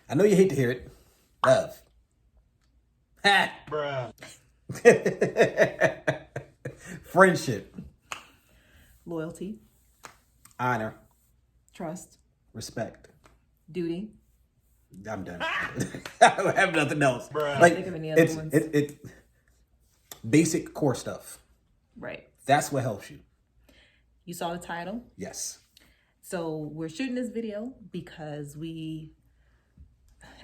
I know you hate to hear it. Love. Ha! Bruh. Friendship. Loyalty, Honor. trust, Respect. duty. I'm done. I don't have nothing else. Bruh. Like, Think of any other it's ones. basic core stuff. Right. That's what helps you. You saw the title. Yes. So we're shooting this video because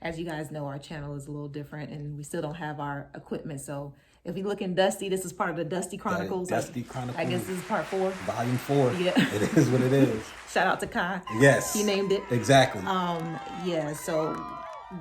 as you guys know, our channel is a little different and we still don't have our equipment. So if you're looking dusty, this is part of the Dusty Chronicles. Dusty Chronicles. I guess this is part 4. Volume 4. Yeah. It is what it is. Shout out to Kai. Yes. He named it. Exactly. Yeah, so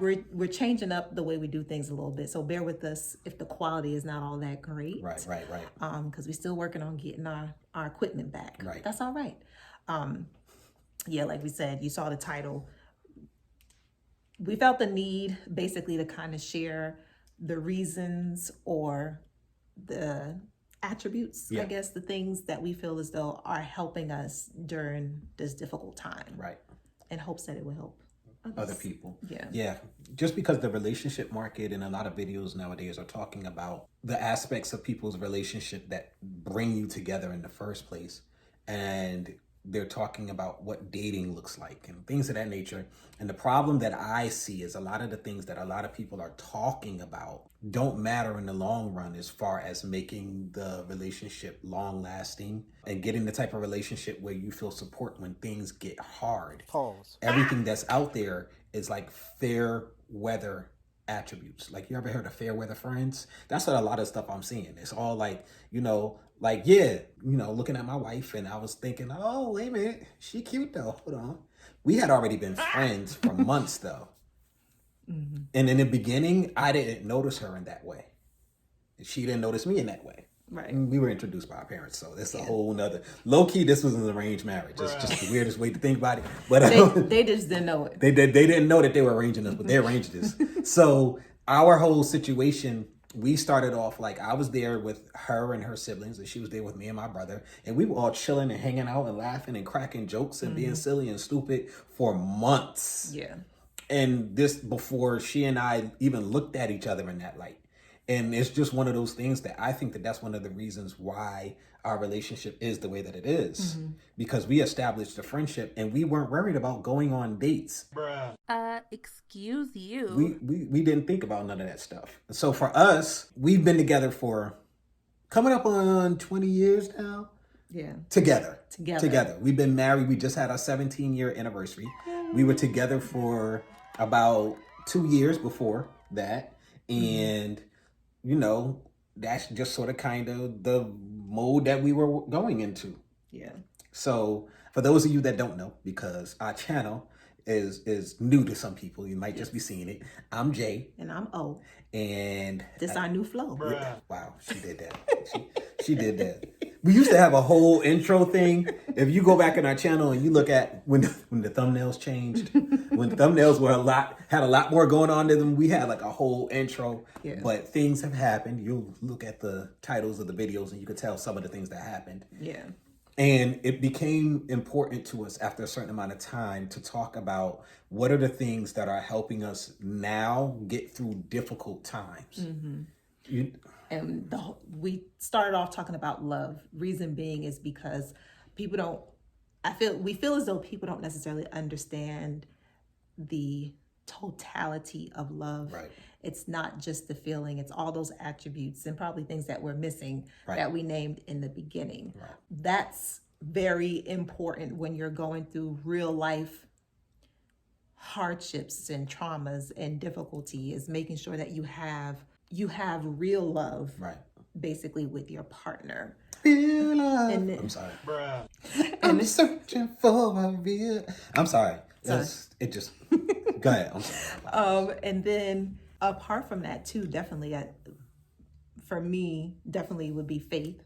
we're changing up the way we do things a little bit. So bear with us if the quality is not all that great. Right. Because we're still working on getting our equipment back. Right. That's all right. Yeah, like we said, you saw the title. We felt the need basically to kind of share the reasons or the attributes, Yeah. I guess, the things that we feel as though are helping us during this difficult time. Right. In hopes that it will help Other people. Yeah. Yeah. Just because the relationship market and a lot of videos nowadays are talking about the aspects of people's relationship that bring you together in the first place. And they're talking about what dating looks like and things of that nature. And the problem that I see is a lot of the things that a lot of people are talking about don't matter in the long run as far as making the relationship long lasting and getting the type of relationship where you feel support when things get hard. Pause. Everything that's out there is like fair weather attributes. Like, you ever heard of fair weather friends? That's what a lot of stuff I'm seeing. It's all like, looking at my wife and I was thinking, oh, wait a minute, she cute though. Hold on. We had already been friends for months though. Mm-hmm. And in the beginning, I didn't notice her in that way. She didn't notice me in that way. Right. We were introduced by our parents, so that's a whole nother. Low key, this was an arranged marriage. It's just the weirdest way to think about it. But they just didn't know it. They didn't know that they were arranging us, but they arranged this. So our whole situation, we started off like I was there with her and her siblings, and she was there with me and my brother, and we were all chilling and hanging out and laughing and cracking jokes and being silly and stupid for months. Yeah. And this before she and I even looked at each other in that light. And it's just one of those things that I think that's one of the reasons why our relationship is the way that it is. Mm-hmm. Because we established a friendship and we weren't worried about going on dates. Bruh. Excuse you. We didn't think about none of that stuff. So for us, we've been together for coming up on 20 years now. Yeah. Together. We've been married. We just had our 17-year anniversary. We were together for about 2 years before that. And that's just sort of kind of the mode that we were going into. Yeah. So for those of you that don't know, because our channel is new to some people, you might just be seeing it. I'm Jay. And I'm O. And this our new flow. Bruh. Wow, she did that. she did that. We used to have a whole intro thing. If you go back in our channel and you look at when the thumbnails changed, when thumbnails had a lot more going on to them, we had like a whole intro. Yeah. But things have happened. You'll look at the titles of the videos and you could tell some of the things that happened. Yeah. And it became important to us after a certain amount of time to talk about what are the things that are helping us now get through difficult times. Mm-hmm. And we started off talking about love. Reason being is because we feel as though people don't necessarily understand the totality of love. Right. It's not just the feeling, it's all those attributes and probably things that we're missing that we named in the beginning. Right. That's very important when you're going through real life hardships and traumas and difficulty, is making sure that you have real love, basically, with your partner. Real love. I'm sorry. Bruh. I'm searching for a real. I'm sorry. It just. Go ahead. I'm sorry. And then apart from that too, definitely, for me, definitely would be faith.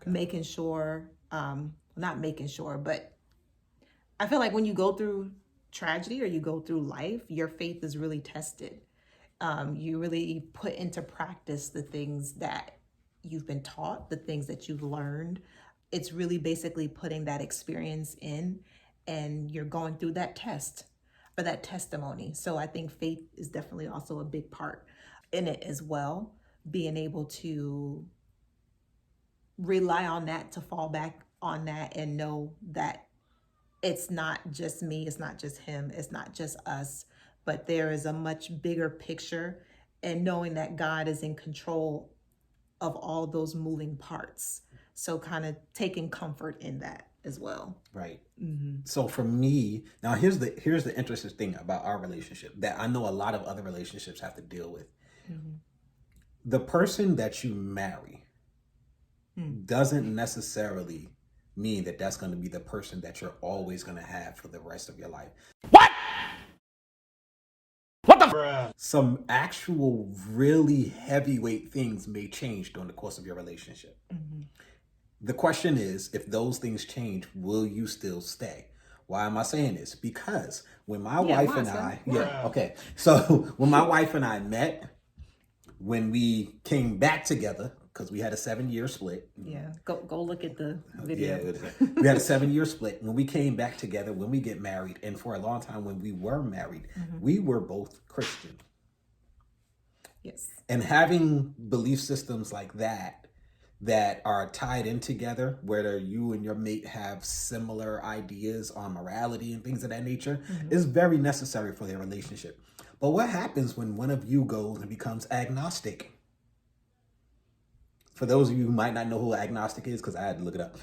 Okay. Making sure, not making sure, but I feel like when you go through tragedy or you go through life, your faith is really tested. You really put into practice the things that you've been taught, the things that you've learned. It's really basically putting that experience in, and you're going through that test. for that testimony. So I think faith is definitely also a big part in it as well. Being able to rely on that, to fall back on that, and know that it's not just me, it's not just him, it's not just us, but there is a much bigger picture, and knowing that God is in control of all those moving parts. So kind of taking comfort in that as well. Right. So for me, now here's the interesting thing about our relationship that I know a lot of other relationships have to deal with. The person that you marry doesn't necessarily mean that that's going to be the person that you're always going to have for the rest of your life. What the? Some actual really heavyweight things may change during the course of your relationship. The question is, if those things change, will you still stay? Why am I saying this? Because when my wife and I, so when my wife and I met, when we came back together, because we had a 7-year split. Yeah, go look at the video. Yeah, we had a 7-year split. When we came back together, when we get married, and for a long time when we were married, we were both Christian. Yes. And having belief systems like that are tied in together, whether you and your mate have similar ideas on morality and things of that nature, is very necessary for their relationship. But what happens when one of you goes and becomes agnostic? For those of you who might not know who agnostic is, because I had to look it up.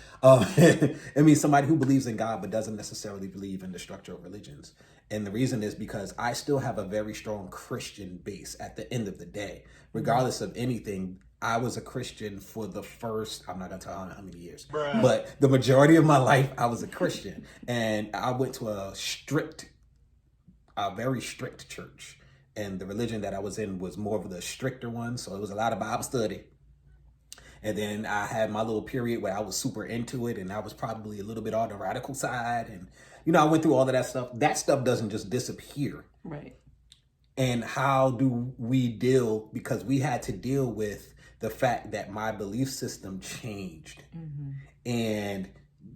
It means somebody who believes in God but doesn't necessarily believe in the structure of religions. And the reason is because I still have a very strong Christian base at the end of the day. Regardless of anything, I was a Christian for the first, I'm not going to tell how many years, but the majority of my life, I was a Christian. And I went to a very strict church. And the religion that I was in was more of the stricter one. So it was a lot of Bible study. And then I had my little period where I was super into it, and I was probably a little bit on the radical side. And, I went through all of that stuff. That stuff doesn't just disappear. Right. And how do we deal? Because we had to deal with the fact that my belief system changed. And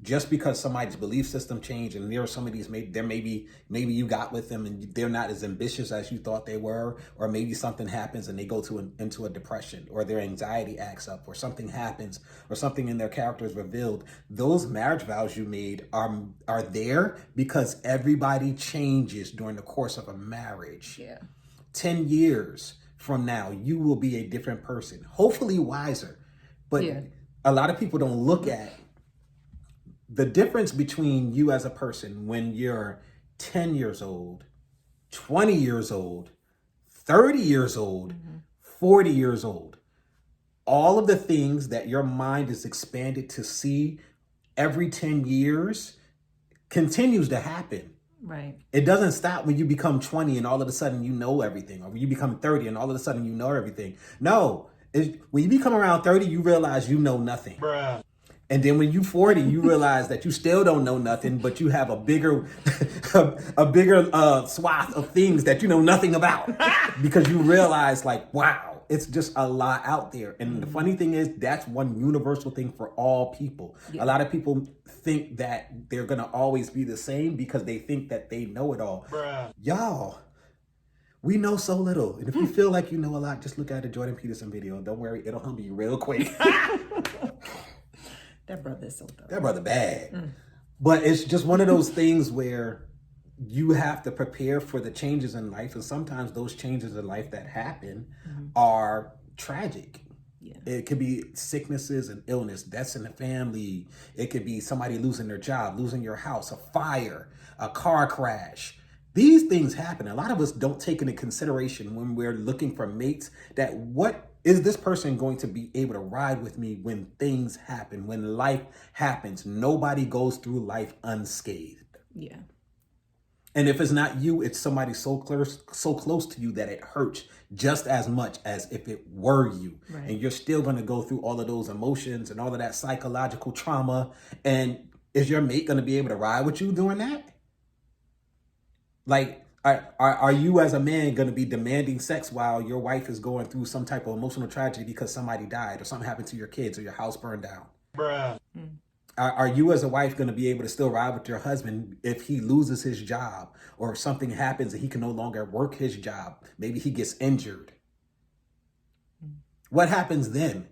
just because somebody's belief system changed, and there are some of these, maybe you got with them and they're not as ambitious as you thought they were, or maybe something happens and they go into a depression, or their anxiety acts up, or something happens, or something in their character is revealed. Those marriage vows you made are there because everybody changes during the course of a marriage. 10 years from now, you will be a different person, hopefully wiser. But a lot of people don't look at the difference between you as a person when you're 10 years old, 20 years old, 30 years old, 40 years old. All of the things that your mind is expanded to see every 10 years continues to happen. Right. It doesn't stop when you become 20 and all of a sudden you know everything, or when you become 30 and all of a sudden you know everything. No, when you become around 30, you realize you know nothing. And then when you 40, you realize that you still don't know nothing, but you have a bigger swath of things that you know nothing about, because you realize, like, wow, it's just a lot out there. And the funny thing is, that's one universal thing for all people. A lot of people think that they're going to always be the same because they think that they know it all. Y'all, we know so little. And if you feel like you know a lot, just look at the Jordan Peterson video. Don't worry, it'll humble you real quick. That brother is so dope. That brother bad. But it's just one of those things where you have to prepare for the changes in life. And sometimes those changes in life that happen are tragic. It could be sicknesses and illness, deaths in the family. It could be somebody losing their job, losing your house, a fire, a car crash. These things happen. A lot of us don't take into consideration when we're looking for mates that what is this person going to be able to ride with me when things happen, when life happens? Nobody goes through life unscathed. And if it's not you, it's somebody so close to you that it hurts just as much as if it were you. And you're still going to go through all of those emotions and all of that psychological trauma. And is your mate going to be able to ride with you during that? Like, are you as a man going to be demanding sex while your wife is going through some type of emotional tragedy because somebody died or something happened to your kids or your house burned down? Are you as a wife going to be able to still ride with your husband if he loses his job or if something happens and he can no longer work his job? Maybe he gets injured. What happens then?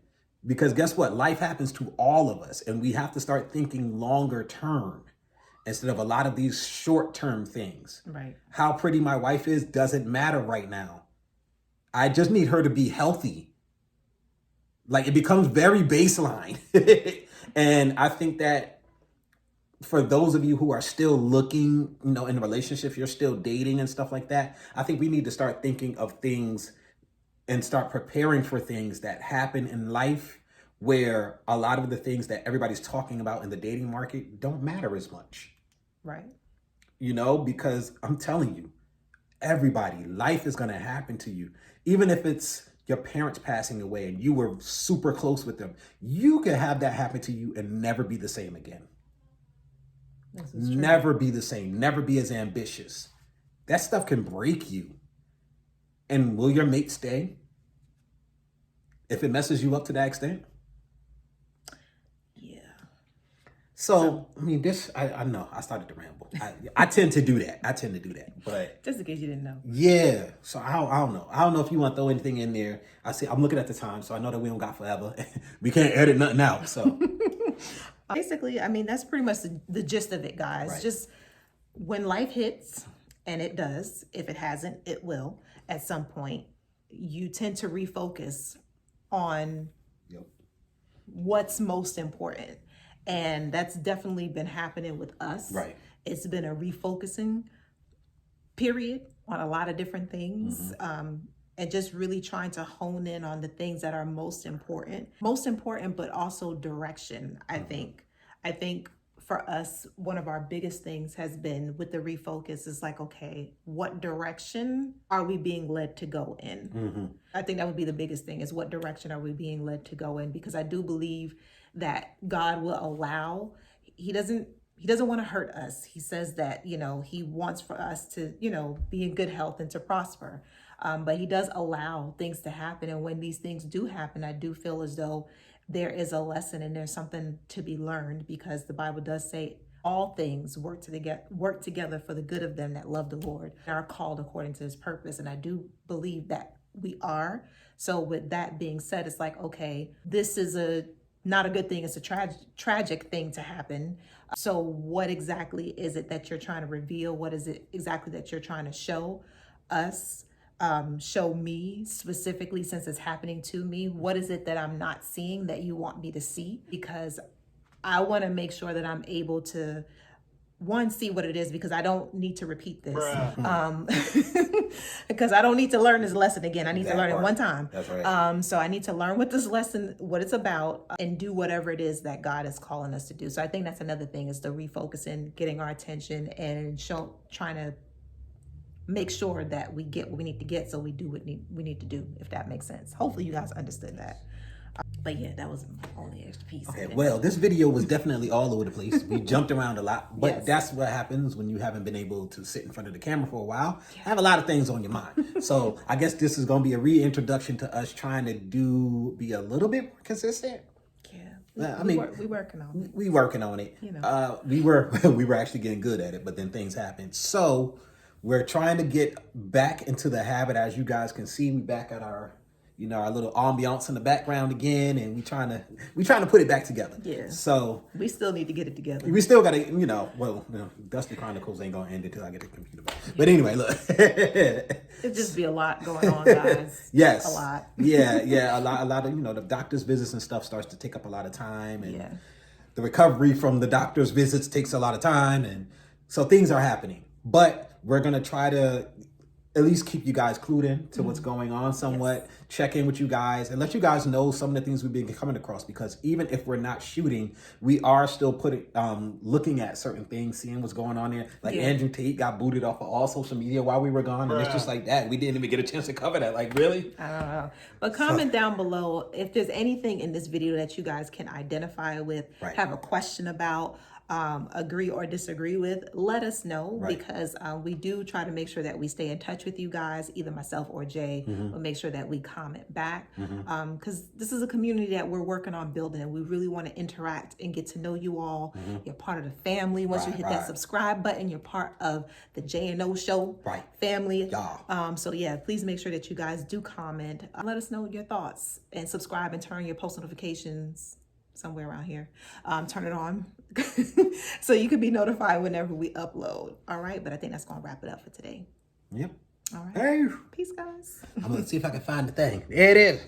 Because guess what? Life happens to all of us, and we have to start thinking longer term instead of a lot of these short term things. Right. How pretty my wife is doesn't matter right now. I just need her to be healthy. Like, it becomes very baseline. And I think that for those of you who are still looking, in a relationship, you're still dating and stuff like that, I think we need to start thinking of things and start preparing for things that happen in life where a lot of the things that everybody's talking about in the dating market don't matter as much. Right. Because I'm telling you, everybody, life is going to happen to you. Even if it's your parents passing away and you were super close with them, you can have that happen to you and never be the same again. Never be the same. Never be as ambitious. That stuff can break you. And will your mate stay if it messes you up to that extent? Yeah. So I mean, I know I started to ramble. I tend to do that. But just in case you didn't know. Yeah. So I don't know. I don't know if you want to throw anything in there. I'm looking at the time, so I know that we don't got forever. We can't edit nothing out. So basically, I mean, that's pretty much the gist of it, guys. Right. Just when life hits, and it does, if it hasn't, it will at some point, you tend to refocus on what's most important. And that's definitely been happening with us. Right. It's been a refocusing period on a lot of different things. And just really trying to hone in on the things that are most important, but also direction. I think for us, one of our biggest things has been with the refocus is like, okay, what direction are we being led to go in? I think that would be the biggest thing, is what direction are we being led to go in? Because I do believe that God will allow, he doesn't want to hurt us. He says that, he wants for us to, be in good health and to prosper. But he does allow things to happen. And when these things do happen, I do feel as though there is a lesson and there's something to be learned, because the Bible does say all things work together for the good of them that love the Lord and are called according to his purpose. And I do believe that we are. So with that being said, it's like, okay, this is not a good thing. It's a tragic thing to happen. So what exactly is it that you're trying to reveal? What is it exactly that you're trying to show us? Show me specifically, since it's happening to me. What is it that I'm not seeing that you want me to see? Because I want to make sure that I'm able to, one, see what it is, because I don't need to repeat this. Because I don't need to learn this lesson again. I need to learn it one time. That's right. So I need to learn what this lesson, what it's about, and do whatever it is that God is calling us to do. So I think that's another thing, is the refocusing, getting our attention, and trying to make sure that we get what we need to get, so we do what we need to do, if that makes sense. Hopefully you guys understood that. But yeah, that was my only extra piece. Okay, well, this video was definitely all over the place. We jumped around a lot, but Yes. That's what happens when you haven't been able to sit in front of the camera for a while. Have a lot of things on your mind. So I guess this is going to be a reintroduction to us trying to be a little bit more consistent. Yeah, we working on it. We working on it. We were actually getting good at it, but then things happened. So we're trying to get back into the habit. As you guys can see, we back at our little ambiance in the background again, and we trying to put it back together. Yeah. So we still need to get it together. we still got to, Dusty Chronicles ain't gonna end until I get the computer back. But anyway, look, It'd just be a lot going on, guys. Yes. A lot. Yeah. A lot of the doctor's visits and stuff starts to take up a lot of time, and the recovery from the doctor's visits takes a lot of time, and so things are happening. But we're gonna try to at least keep you guys clued in to what's going on somewhat, check in with you guys, and let you guys know some of the things we've been coming across. Because even if we're not shooting, we are still looking at certain things, seeing what's going on there. Like Andrew Tate got booted off of all social media while we were gone, and it's just like that. We didn't even get a chance to cover that. Like, really? I don't know. But comment down below if there's anything in this video that you guys can identify with, have a question about. agree or disagree with, let us know, Right. because we do try to make sure that we stay in touch with you guys, either myself or Jay. We'll make sure that we comment back, because this is a community that we're working on building, and we really want to interact and get to know you all. You're part of the family. Once you hit that subscribe button, you're part of the J&O Show family. So yeah, please make sure that you guys do comment. Let us know your thoughts, and subscribe and turn your post notifications somewhere around here. Turn it on so you can be notified whenever we upload. All right, but I think that's gonna wrap it up for today. Yep. All right. Hey. Peace, guys. I'm gonna see if I can find the thing. There it is.